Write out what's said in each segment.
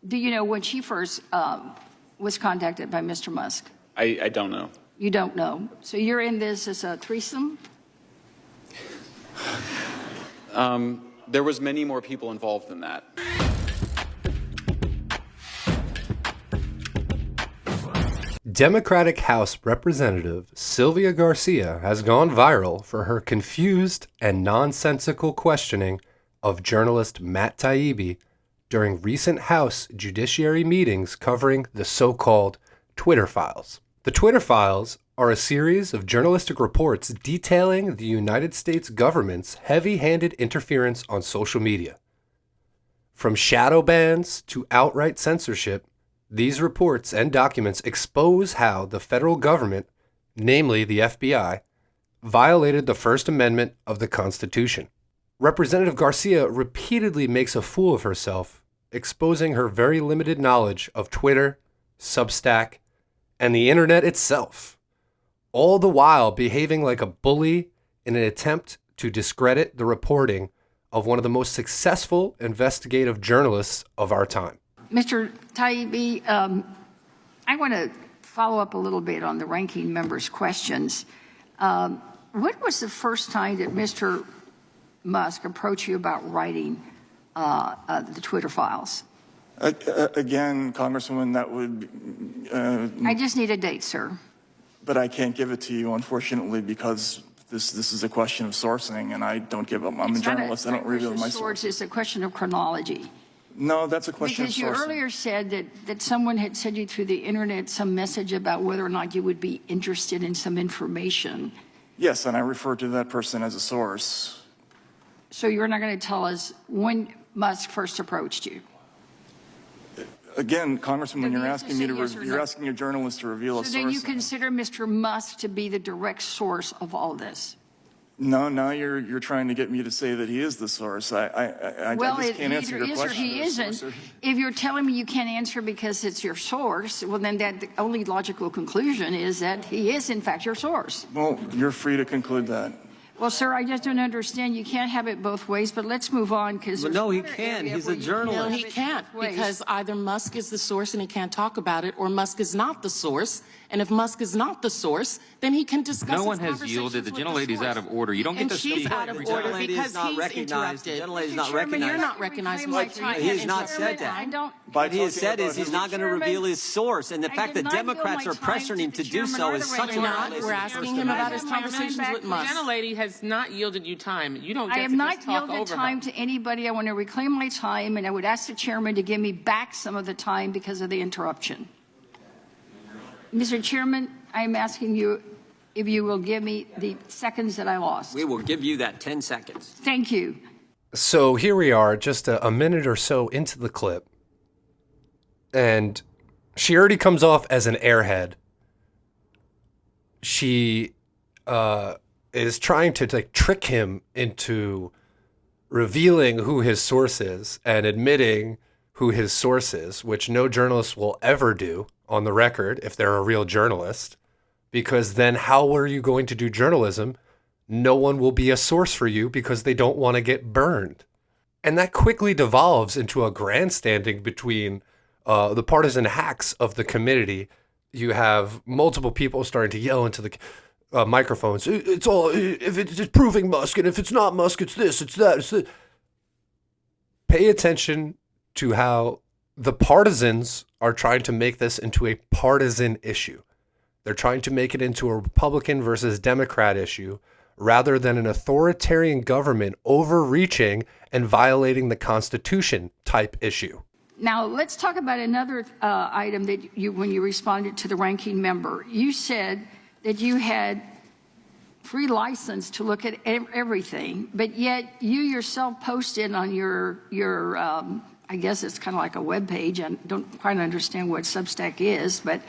Do you know when she first was contacted by Mr. Musk? I don't know. You don't know. So you're in this as a threesome? There was many more people involved than that. Democratic House Representative Sylvia Garcia has gone viral for her confused and nonsensical questioning of journalist Matt Taibbi during recent House Judiciary meetings covering the so-called Twitter files. The Twitter files are a series of journalistic reports detailing the United States government's heavy-handed interference on social media. From shadow bans to outright censorship, these reports and documents expose how the federal government, namely the FBI, violated the First Amendment of the Constitution. Representative Garcia repeatedly makes a fool of herself, exposing her very limited knowledge of Twitter, Substack, and the internet itself, all the while behaving like a bully in an attempt to discredit the reporting of one of the most successful investigative journalists of our time. Mr. Taibbi, I want to follow up a little bit on the ranking member's questions. When was the first time that Mr. Musk approached you about writing the Twitter files? Again, Congresswoman, that would... I just need a date, sir. But I can't give it to you, unfortunately, because this is a question of sourcing, and I don't give up. I'm a journalist. I don't reveal my sources. It's a question of chronology. No, that's a question of sourcing. Because you earlier said that someone had sent you through the internet some message about whether or not you would be interested in some information. Yes, and I refer to that person as a source. So you're not going to tell us when Musk first approached you? Again, Congresswoman, you're asking me to yes or no. you're asking a journalist to reveal a source. So then you consider Mr. Musk to be the direct source of all this? No, now you're trying to get me to say that he is the source. I just can't answer your question. Well, he isn't. If you're telling me you can't answer because it's your source, well, then the only logical conclusion is that he is, in fact, your source. Well, you're free to conclude that. Well, sir, I just don't understand. You can't have it both ways, but let's move on because no, he can. He's a journalist. No, he can't, because either Musk is the source and he can't talk about it, or Musk is not the source. And if Musk is not the source, then he can discuss No one has yielded. The gentlelady's out of order. You don't get to speak. And she's out of order because he's interrupted. The gentlelady's not Chairman, recognized. you're not recognizing my time. He has not said that. What he has said is he's not going to reveal his source, and the fact that Democrats are pressuring him to do so is such a We're asking him about his conversations with Musk. The gentlelady has not yielded you time. You don't get I have to not just talk yielded over time her. to anybody. I want to reclaim my time, and I would ask the chairman to give me back some of the time because of the interruption. Mr. Chairman, I'm asking you if you will give me the seconds that I lost. We will give you that 10 seconds. Thank you. So here we are, just a minute or so into the clip, and she already comes off as an airhead. She is trying to trick him into revealing who his source is and admitting who his source is, which no journalist will ever do on the record if they're a real journalist, because then how are you going to do journalism? No one will be a source for you because they don't want to get burned. And that quickly devolves into a grandstanding between the partisan hacks of the committee. You have multiple people starting to yell into the microphones. It's all, if it's proving Musk, and if it's not Musk, it's this, it's that, it's this. Pay attention to how the partisans are trying to make this into a partisan issue. They're trying to make it into a Republican versus Democrat issue rather than an authoritarian government overreaching and violating the Constitution type issue. Now, let's talk about another item that when you responded to the ranking member. You said that you had free license to look at everything, but yet you yourself posted on your I guess it's kind of like a web page. I don't quite understand what Substack is, but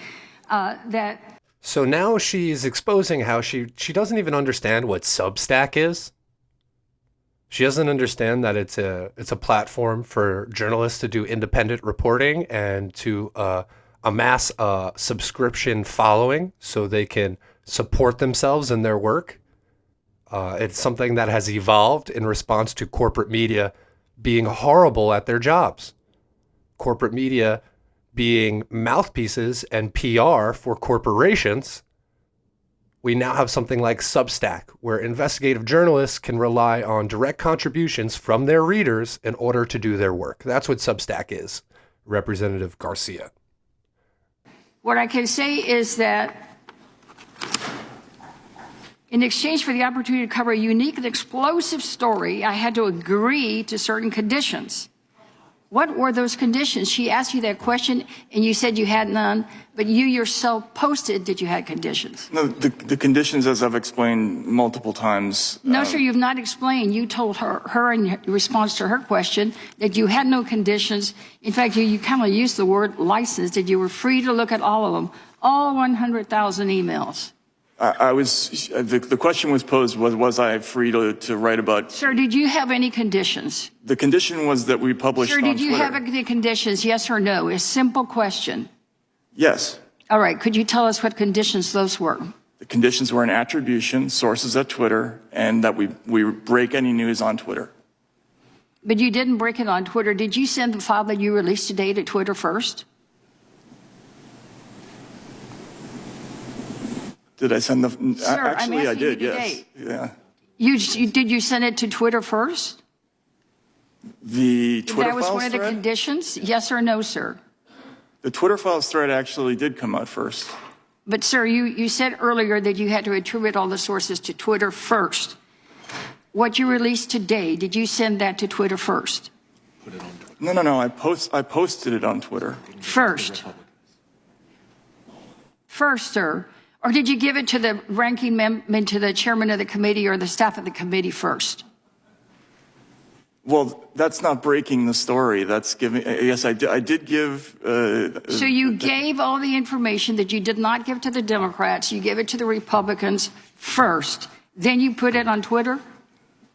that. So now she's exposing how she doesn't even understand what Substack is. She doesn't understand that it's a platform for journalists to do independent reporting and to amass a subscription following so they can support themselves in their work. It's something that has evolved in response to corporate media being horrible at their jobs. corporate media being mouthpieces and PR for corporations, we now have something like Substack, where investigative journalists can rely on direct contributions from their readers in order to do their work. That's what Substack is, Representative Garcia. What I can say is that in exchange for the opportunity to cover a unique and explosive story, I had to agree to certain conditions. What were those conditions? She asked you that question, and you said you had none, but you yourself posted that you had conditions. No, the conditions, as I've explained multiple times. No, sir, you've not explained. You told her in response to her question that you had no conditions. In fact, you kind of used the word license, that you were free to look at all of them, all 100,000 emails. The question was posed, was I free to write about? Sir, did you have any conditions? The condition was that we published on Sir, Twitter. did you have any conditions, yes or no? A simple question. Yes. All right, could you tell us what conditions those were? The conditions were an attribution, sources at Twitter, and that we break any news on Twitter. But you didn't break it on Twitter. Did you send the file that you released today to Twitter first? Did I send the? Sir, actually, I did. Yes. Yeah. Did you send it to Twitter first? The Twitter That was files one of the thread? conditions? Yes or no, sir? The Twitter files thread actually did come out first. But, sir, you said earlier that you had to attribute all the sources to Twitter first. What you released today, did you send that to Twitter first? No. I posted it on Twitter. First, sir. Or did you give it to the ranking member, to the chairman of the committee or the staff of the committee first? Well, that's not breaking the story. That's giving. Yes, I did give. So you gave all the information that you did not give to the Democrats. You gave it to the Republicans first. Then you put it on Twitter?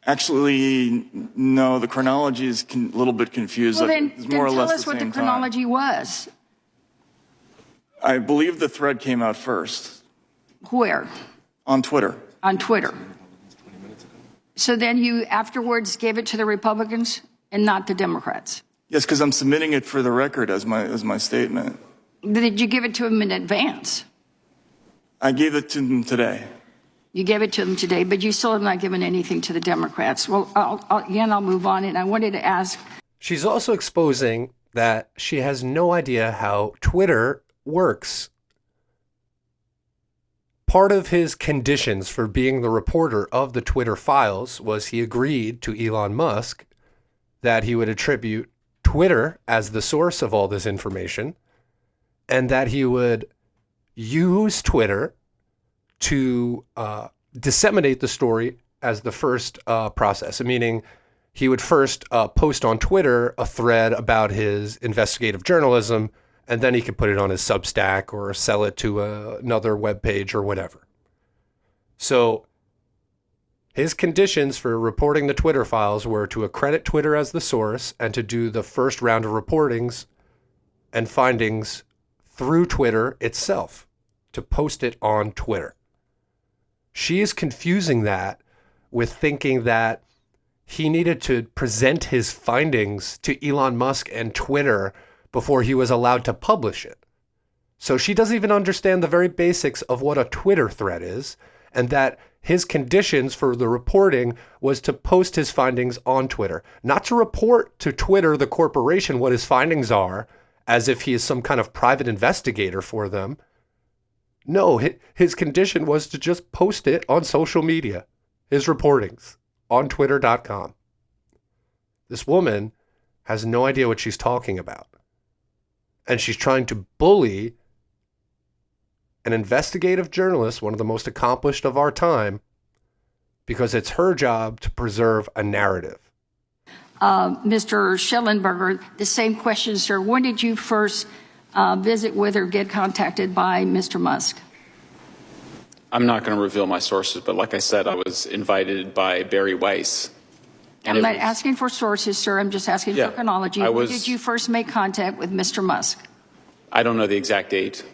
Actually, no. The chronology is a little bit confused. Well, then it's more or tell less us the what same the chronology was. I believe the thread came out first. Where? On Twitter. On Twitter. So then you afterwards gave it to the Republicans and not the Democrats? Yes, because I'm submitting it for the record as my statement. Did you give it to them in advance? I gave it to them today. You gave it to them today, but you still have not given anything to the Democrats. Well, I'll move on, and I wanted to ask. She's also exposing that she has no idea how Twitter works. Part of his conditions for being the reporter of the Twitter files was he agreed to Elon Musk that he would attribute Twitter as the source of all this information and that he would use Twitter to disseminate the story as the first process, meaning he would first post on Twitter a thread about his investigative journalism, and then he could put it on his Substack or sell it to another webpage or whatever. So his conditions for reporting the Twitter files were to accredit Twitter as the source and to do the first round of reportings and findings through Twitter itself, to post it on Twitter. She is confusing that with thinking that he needed to present his findings to Elon Musk and Twitter before he was allowed to publish it. So she doesn't even understand the very basics of what a Twitter thread is, and that his conditions for the reporting was to post his findings on Twitter, not to report to Twitter, the corporation, what his findings are, as if he is some kind of private investigator for them. No, his condition was to just post it on social media, his reportings, on twitter.com. This woman has no idea what she's talking about. And she's trying to bully an investigative journalist, one of the most accomplished of our time, because it's her job to preserve a narrative. Mr. Schellenberger, the same question, sir. When did you first visit with or get contacted by Mr. Musk? I'm not going to reveal my sources, but like I said, I was invited by Barry Weiss. I'm not asking for sources, sir. I'm just asking for chronology. When did you first make contact with Mr. Musk? I don't know the exact date.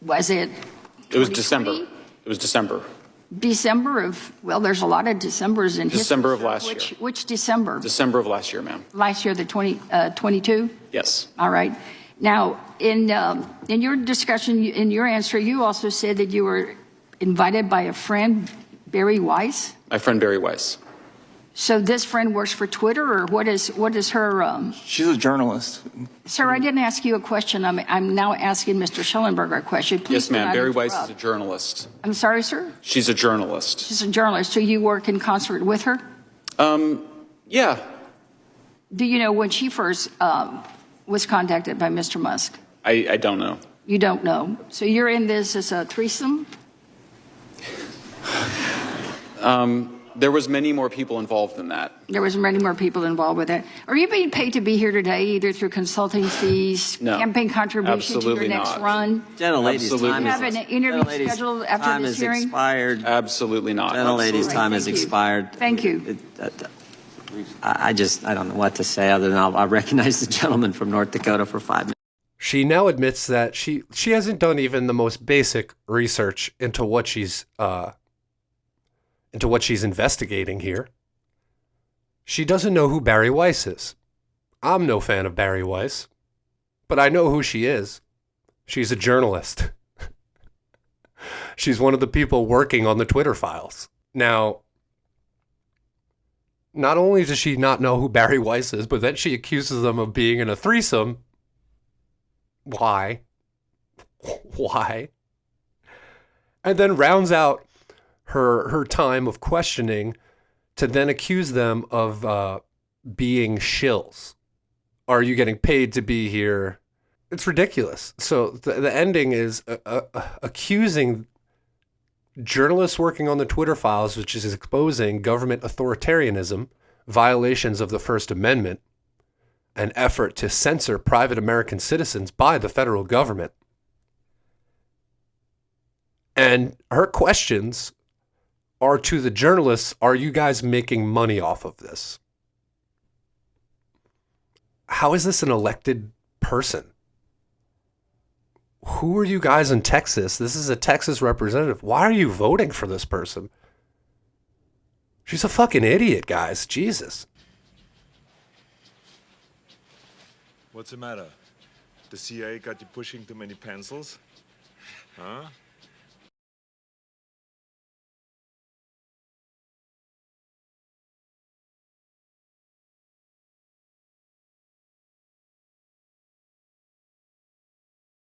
Was it? It was December. It was December. December of, well, there's a lot of Decembers in history. December of last year. Which December? December of last year, ma'am. Last year, the 22? Yes. All right. Now, in your discussion, in your answer, you also said that you were invited by a friend, Barry Weiss. My friend Barry Weiss. So this friend works for Twitter, or what is her? She's a journalist. Sir, I didn't ask you a question. I'm now asking Mr. Schellenberger a question. Please Yes, do ma'am. not Barry Weiss interrupt. is a journalist. I'm sorry, sir? She's a journalist. She's a journalist. So you work in concert with her? Yeah. Do you know when she first was contacted by Mr. Musk? I don't know. You don't know. So you're in this as a threesome? There was many more people involved than that. There was many more people involved with it. Are you being paid to be here today, either through consulting fees, No, campaign contribution to your absolutely next not. run? Gentlelady's Absolutely time You have an interview scheduled after this hearing? Time has expired. Absolutely not. Gentlelady's Right, time has thank you. expired. Thank you. I don't know what to say other than I recognize the gentleman from North Dakota for 5 minutes. She now admits that she hasn't done even the most basic research into what she's investigating here. She doesn't know who Barry Weiss is. I'm no fan of Barry Weiss, but I know who she is. She's a journalist. She's one of the people working on the Twitter files. Now, not only does she not know who Barry Weiss is, but then she accuses them of being in a threesome. Why? Why? And then rounds out her time of questioning to then accuse them of being shills. Are you getting paid to be here? It's ridiculous. So the ending is accusing journalists working on the Twitter files, which is exposing government authoritarianism, violations of the First Amendment, an effort to censor private American citizens by the federal government. And her questions are to the journalists, are you guys making money off of this? How is this an elected person? Who are you guys in Texas? This is a Texas representative. Why are you voting for this person? She's a fucking idiot, guys. Jesus. What's the matter? The CIA got you pushing too many pencils? Huh?